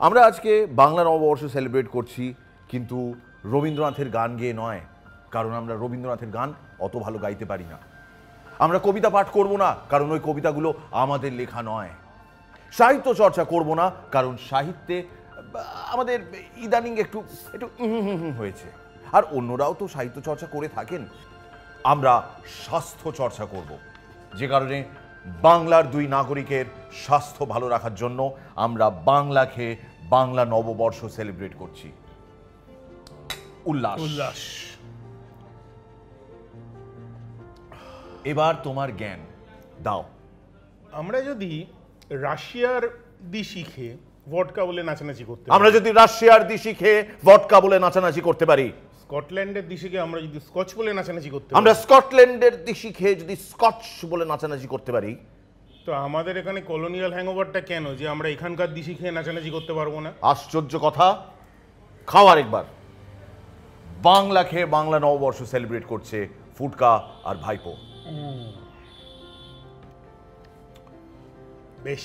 আমরা আজকে বাংলা নববর্ষ সেলিব্রেট করছি, কিন্তু রবীন্দ্রনাথের গান গেয়ে নয়, কারণ আমরা রবীন্দ্রনাথের গান অত ভালো গাইতে পারি না। আমরা কবিতা পাঠ করব না, কারণ ওই কবিতাগুলো আমাদের লেখা নয়। সাহিত্য চর্চা করব না, কারণ সাহিত্যে আমাদের ইদানিং একটু একটু হয়েছে, আর অন্যরাও তো সাহিত্য চর্চা করে থাকেন। আমরা স্বাস্থ্য চর্চা করব, যে কারণে বাংলার দুই নাগরিকের স্বাস্থ্য ভালো রাখার জন্য আমরা বাংলা খেয়ে বাংলা নববর্ষ সেলিব্রেট করছি। উল্লাস উল্লাস। এবার তোমার জ্ঞান দাও। আমরা যদি রাশিয়ার দিশি খেয়ে ভডকা বলে নাচানাচি করতে আমরা যদি রাশিয়ার দিশি খেয়ে ভডকা বলে নাচানাচি করতে পারি, স্কটল্যান্ডের দিশিকে আমরা যদি স্কচ বলে নাচানাচি করতে আমরা স্কটল্যান্ডের দিশি খেয়ে যদি স্কচ বলে নাচানাচি করতে পারি, তো আমাদের এখানে কলোনিয়াল হ্যাংওভারটা কেন যে আমরা এখানকার দিশি খেয়ে নাচানাচি করতে পারবো না? আশ্চর্য কথা। খাওয়ার একবার বাংলা খেয়ে বাংলা নববর্ষ সেলিব্রেট করছে ফুটকা আর ভাইপো। বেশ।